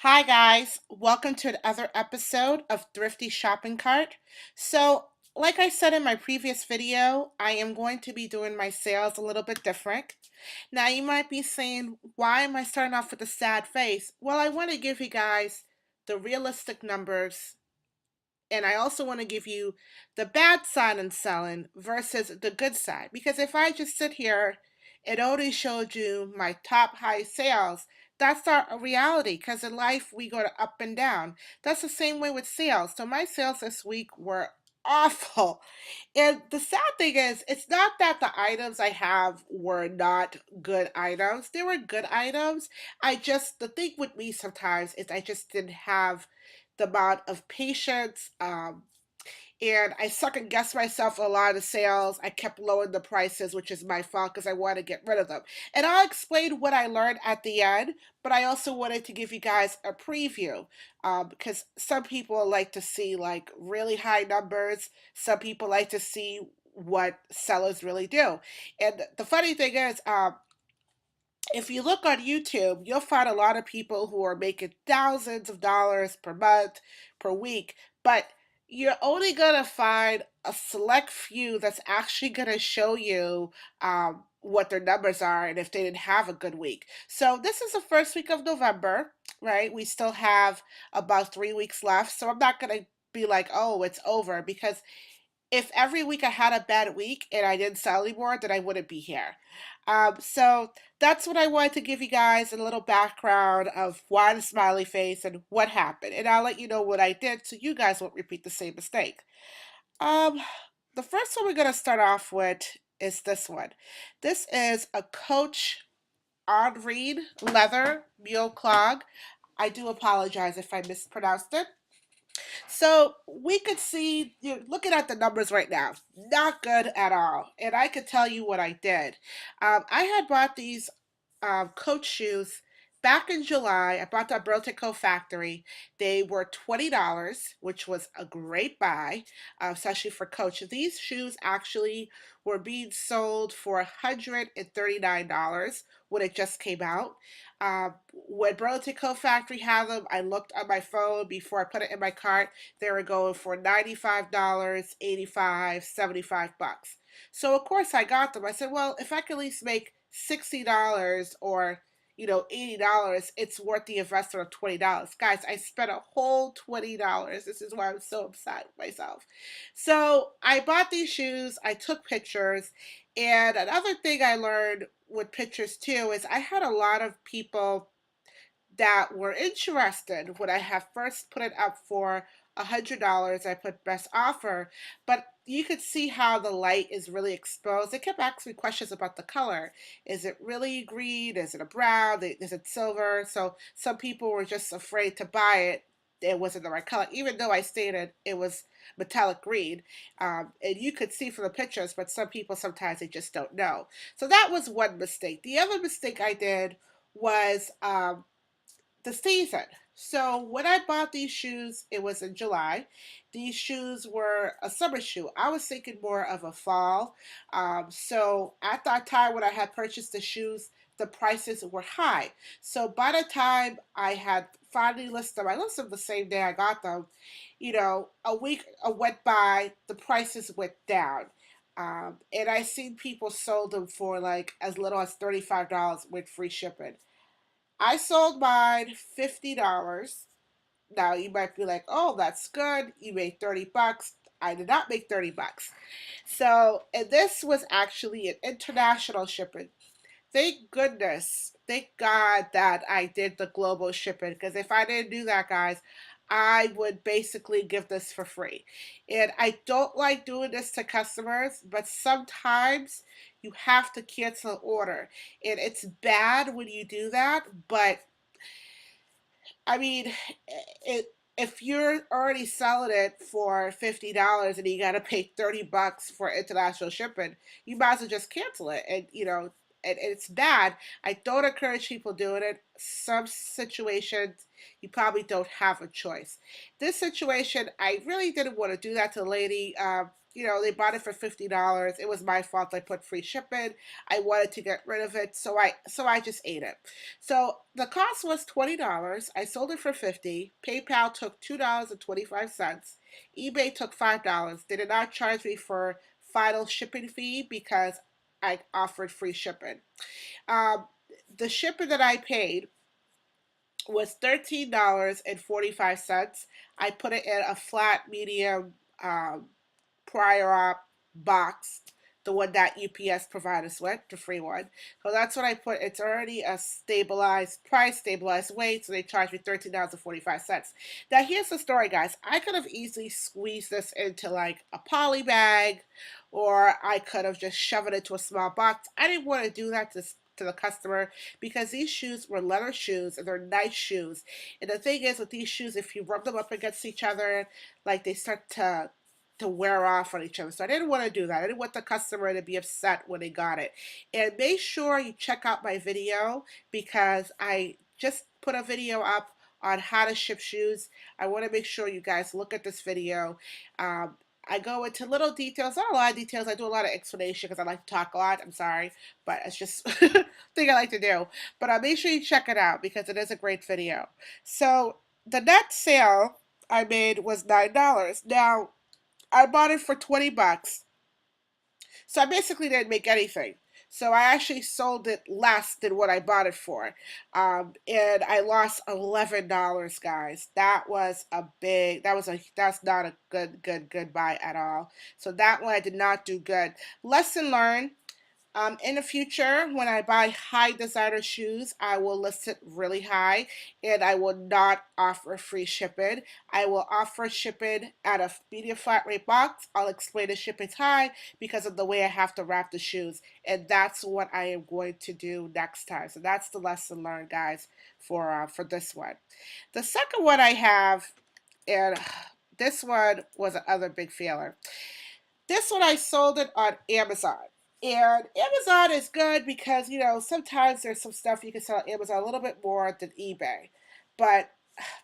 Hi guys, welcome to another episode of Thrifty Shopping Cart. Like I said in my previous video, I am going to be doing my sales a little bit different. Now you might be saying, why am I starting off with a sad face? Well, I want to give you guys the realistic numbers, and I also want to give you the bad side in selling versus the good side. Because if I just sit here and only showed you my top high sales, that's not a reality. Because in life, we go to up and down. That's the same way with sales. So my sales this week were awful. And the sad thing is, it's not that the items I have were not good items. They were good items. The thing with me sometimes is I just didn't have the amount of patience. And I second guessed myself a lot of sales. I kept lowering the prices, which is my fault because I wanted to get rid of them. And I'll explain what I learned at the end, but I also wanted to give you guys a preview because some people like to see like really high numbers. Some people like to see what sellers really do. And the funny thing is, if you look on YouTube, you'll find a lot of people who are making thousands of dollars per month, per week, but you're only going to find a select few that's actually going to show you what their numbers are and if they didn't have a good week. So this is the first week of November, right? We still have about 3 weeks left. So I'm not going to be like, oh, it's over, because if every week I had a bad week and I didn't sell anymore, then I wouldn't be here. So that's what I wanted to give you guys a little background of why the smiley face and what happened. And I'll let you know what I did so you guys won't repeat the same mistake. Um, the first one we're going to start off with is this one. This is a Coach on Reed leather mule clog. I do apologize if I mispronounced it. So we could see, you're looking at the numbers right now, not good at all. And I could tell you what I did. I had bought these Coach shoes back in July. I bought them at Burlington Factory. They were $20, which was a great buy, especially for Coach. These shoes actually were being sold for $139 when it just came out. When Burlington Factory had them, I looked on my phone before I put it in my cart. They were going for $95, 85, 75 bucks. So of course I got them. I said, well, if I could at least make $60 or $80, it's worth the investment of $20. Guys, I spent a whole $20. This is why I'm so upset with myself. So I bought these shoes, I took pictures, and another thing I learned with pictures too is I had a lot of people that were interested when I have first put it up for $100. I put best offer, but you could see how the light is really exposed. They kept asking me questions about the color. Is it really green? Is it a brown? Is it silver? So some people were just afraid to buy it. It wasn't the right color, even though I stated it was metallic green. And you could see from the pictures, but some people sometimes they just don't know. So that was one mistake. The other mistake I did was the season. So when I bought these shoes, it was in July. These shoes were a summer shoe. I was thinking more of a fall. So at that time when I had purchased the shoes, the prices were high. So by the time I had finally listed them, I listed them the same day I got them. A week went by, the prices went down. And I seen people sold them for like as little as $35 with free shipping. I sold mine $50. Now you might be like, oh, that's good. You made 30 bucks. I did not make 30 bucks. So, and this was actually an international shipping. Thank goodness, thank God that I did the global shipping, because if I didn't do that, guys, I would basically give this for free. And I don't like doing this to customers, but sometimes you have to cancel an order. And it's bad when you do that, but I mean, if you're already selling it for $50 and you got to pay 30 bucks for international shipping, you might as well just cancel it. And, and it's bad. I don't encourage people doing it. Some situations, you probably don't have a choice. This situation, I really didn't want to do that to the lady. they bought it for $50. It was my fault. I put free shipping. I wanted to get rid of it, so I just ate it. So the cost was $20. I sold it for 50. PayPal took $2.25. eBay took $5. They did not charge me for final shipping fee because I offered free shipping. Um, the shipping that I paid was $13.45. I put it in a flat medium prior op box, the one that UPS provided us with, the free one. So that's what I put. It's already a stabilized price, stabilized weight, so they charged me $13.45. Now here's the story, guys. I could have easily squeezed this into like a poly bag, or I could have just shoved it into a small box. I didn't want to do that to the customer because these shoes were leather shoes and they're nice shoes. And the thing is with these shoes, if you rub them up against each other, like they start to wear off on each other. So I didn't want to do that. I didn't want the customer to be upset when they got it. And make sure you check out my video because I just put a video up on how to ship shoes. I want to make sure you guys look at this video. I go into little details, not a lot of details. I do a lot of explanation because I like to talk a lot. I'm sorry, but it's just a thing I like to do. But make sure you check it out because it is a great video. So the net sale I made was $9. Now, I bought it for 20 bucks. So I basically didn't make anything. So I actually sold it less than what I bought it for. And I lost $11, guys. That's not a good buy at all. So that one I did not do good. Lesson learned. In the future, when I buy high designer shoes, I will list it really high and I will not offer free shipping. I will offer shipping at a medium flat rate box. I'll explain the shipping's high because of the way I have to wrap the shoes. And that's what I am going to do next time. So that's the lesson learned, guys, for this one. The second one I have, and this one was another big failure. This one I sold it on Amazon. And Amazon is good because, sometimes there's some stuff you can sell on Amazon a little bit more than eBay. But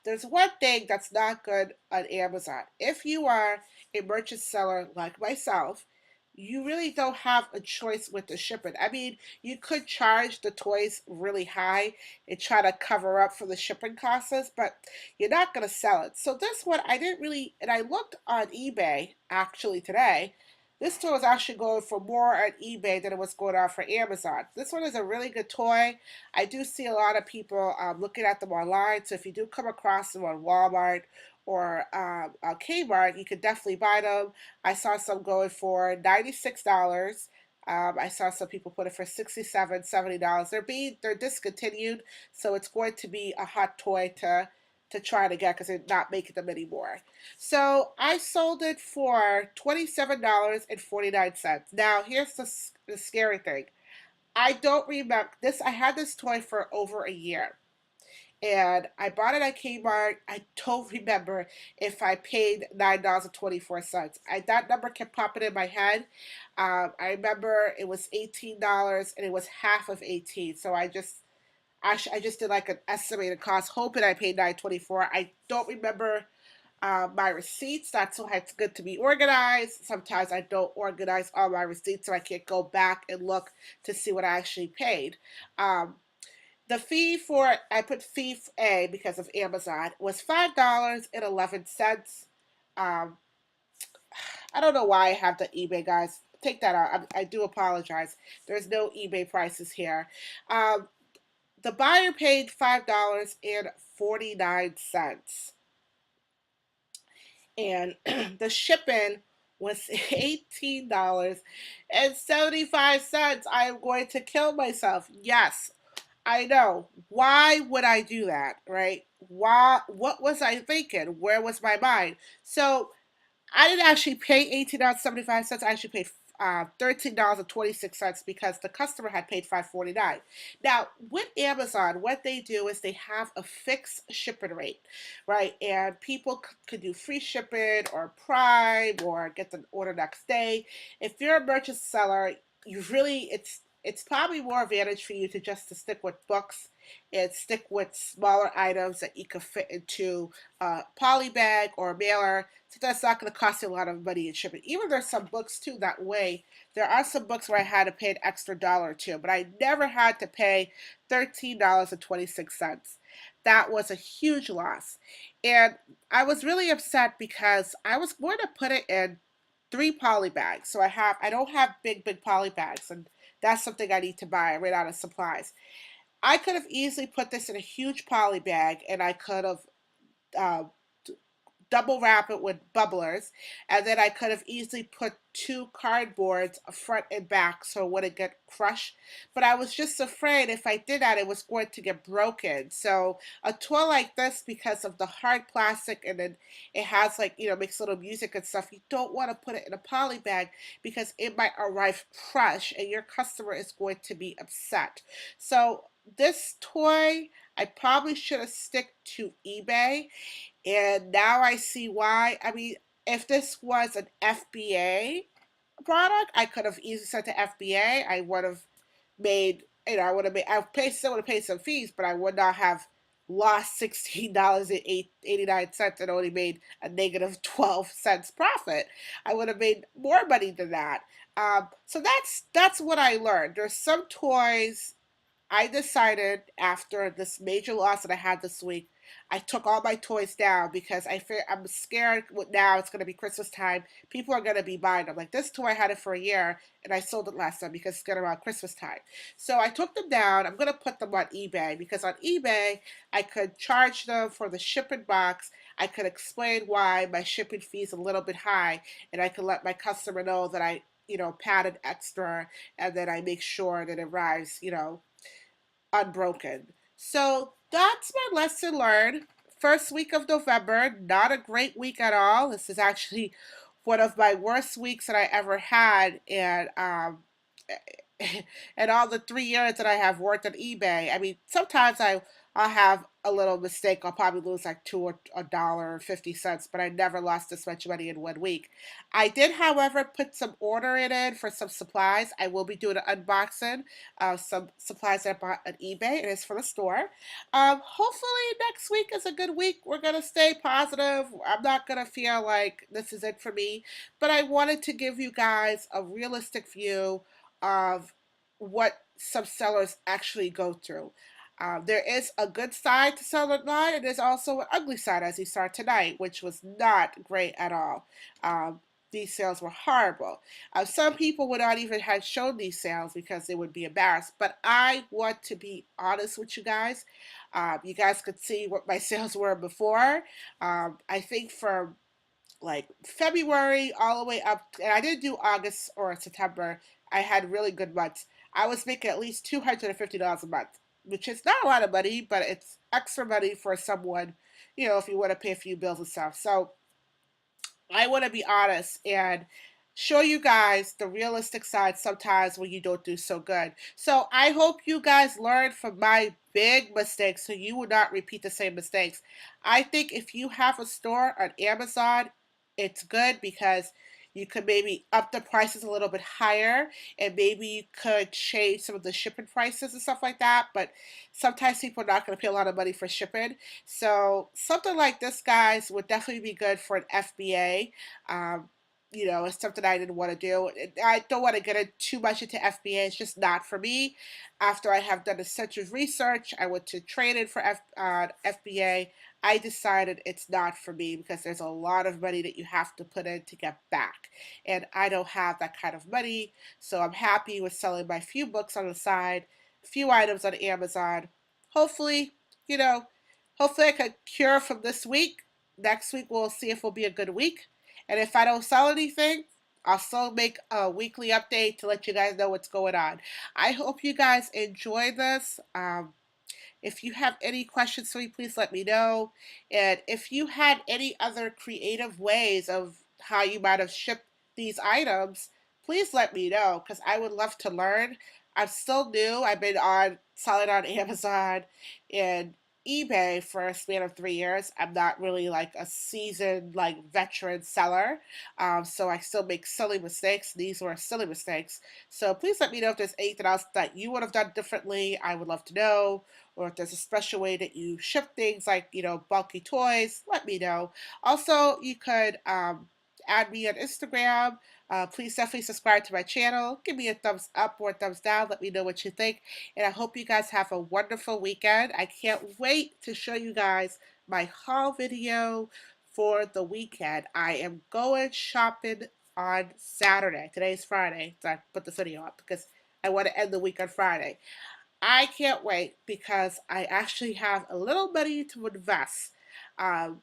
there's one thing that's not good on Amazon. If you are a merchant seller like myself, you really don't have a choice with the shipping. I mean, you could charge the toys really high and try to cover up for the shipping costs, but you're not going to sell it. So this one, I didn't really, and I looked on eBay actually today. This toy was actually going for more on eBay than it was going on for Amazon. This one is a really good toy. I do see a lot of people looking at them online. So if you do come across them on Walmart or on Kmart, you could definitely buy them. I saw some going for $96. I saw some people put it for $67, $70. They're discontinued, so it's going to be a hot toy to try to get because they're not making them anymore. So I sold it for $27.49. Now here's the scary thing. I don't remember this. I had this toy for over a year. And I bought it at Kmart. I don't remember if I paid $9.24. That number kept popping in my head. I remember it was $18 and it was half of 18. So I just did like an estimated cost, hoping I paid $9.24. I don't remember my receipts. That's why it's good to be organized. Sometimes I don't organize all my receipts, so I can't go back and look to see what I actually paid. The fee for, I put fee A because of Amazon, was $5.11. Um, I don't know why I have the eBay, guys. Take that out. I do apologize. There's no eBay prices here. The buyer paid $5.49. And the shipping was $18.75. I am going to kill myself. Yes, I know. Why would I do that, right? What was I thinking? Where was my mind? So I didn't actually pay $18.75. I actually paid $13.26 because the customer had paid $5.49. Now, with Amazon, what they do is they have a fixed shipping rate, right? And people could do free shipping or Prime or get the order next day. If you're a merchant seller, you really, it's probably more advantage for you to just to stick with books and stick with smaller items that you can fit into a poly bag or a mailer. So that's not going to cost you a lot of money in shipping. Even there's some books too that way. There are some books where I had to pay an extra dollar or two, but I never had to pay $13.26. That was a huge loss. And I was really upset because I was going to put it in 3 poly bags. So I don't have big poly bags, and that's something I need to buy. I ran out of supplies. I could have easily put this in a huge poly bag, and I could have uh, double wrap it with bubblers, and then I could have easily put 2 cardboards front and back so it wouldn't get crushed. But I was just afraid if I did that, it was going to get broken. So a toy like this, because of the hard plastic, and then it has, like, makes little music and stuff, you don't want to put it in a poly bag because it might arrive crushed and your customer is going to be upset. So this toy, I probably should have stick to eBay, and now I see why. I mean, if this was an FBA product, I could have easily sent to FBA. I would have made, I would have made, still would have paid some fees, but I would not have lost $16.89 and only made a negative 12 cents profit. I would have made more money than that. So that's what I learned. There's some toys I decided after this major loss that I had this week, I took all my toys down because I'm scared now it's going to be Christmas time. People are going to be buying them. Like this toy, I had it for a year and I sold it last time because it's getting around Christmas time. So I took them down. I'm going to put them on eBay because on eBay, I could charge them for the shipping box. I could explain why my shipping fee is a little bit high, and I could let my customer know that I, padded extra, and then I make sure that it arrives, unbroken. So that's my lesson learned. First week of November, not a great week at all. This is actually one of my worst weeks that I ever had, and all the 3 years that I have worked on eBay. I mean, sometimes I'll have a little mistake. I'll probably lose like two or a dollar or 50 cents, but I never lost this much money in one week. I did, however, put some order in for some supplies. I will be doing an unboxing of some supplies that I bought on eBay. It is for the store. Hopefully next week is a good week. We're gonna stay positive. I'm not gonna feel like this is it for me, but I wanted to give you guys a realistic view of what some sellers actually go through. There is a good side to seller online, and there's also an ugly side, as you saw tonight, which was not great at all. These sales were horrible. Some people would not even have shown these sales because they would be embarrassed. But I want to be honest with you guys. You guys could see what my sales were before. I think from like February all the way up, and I didn't do August or September. I had really good months. I was making at least $250 a month, which is not a lot of money, but it's extra money for someone, if you want to pay a few bills and stuff. So I want to be honest and show you guys the realistic side sometimes when you don't do so good. So I hope you guys learn from my big mistakes so you will not repeat the same mistakes. I think if you have a store on Amazon, it's good because you could maybe up the prices a little bit higher, and maybe you could change some of the shipping prices and stuff like that. But sometimes people are not going to pay a lot of money for shipping. So something like this, guys, would definitely be good for an FBA. Um, it's something I didn't want to do. I don't want to get too much into FBA. It's just not for me. After I have done extensive research, I went to training for FBA. I decided it's not for me because there's a lot of money that you have to put in to get back. And I don't have that kind of money. So I'm happy with selling my few books on the side, a few items on Amazon. Hopefully, you know, hopefully I could cure from this week. Next week we'll see if it'll be a good week. And if I don't sell anything, I'll still make a weekly update to let you guys know what's going on. I hope you guys enjoy this. If you have any questions for me, please let me know. And if you had any other creative ways of how you might have shipped these items, please let me know because I would love to learn. I'm still new. I've been on selling on Amazon, and eBay for a span of 3 years. I'm not really like a seasoned, like veteran seller. So I still make silly mistakes. These were silly mistakes. So please let me know if there's anything else that you would have done differently. I would love to know. Or if there's a special way that you ship things like, bulky toys, let me know. Also, you could add me on Instagram. Please definitely subscribe to my channel. Give me a thumbs up or a thumbs down. Let me know what you think. And I hope you guys have a wonderful weekend. I can't wait to show you guys my haul video for the weekend. I am going shopping on Saturday. Today's Friday, so I put this video up because I want to end the week on Friday. I can't wait because I actually have a little money to invest. Um,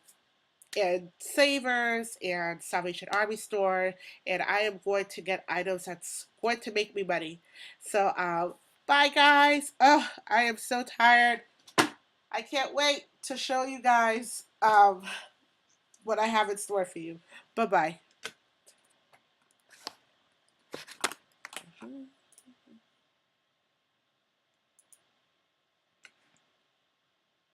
and Savers and Salvation Army store, and I am going to get items that's going to make me money. So, bye guys. Oh, I am so tired. I can't wait to show you guys what I have in store for you. Bye bye.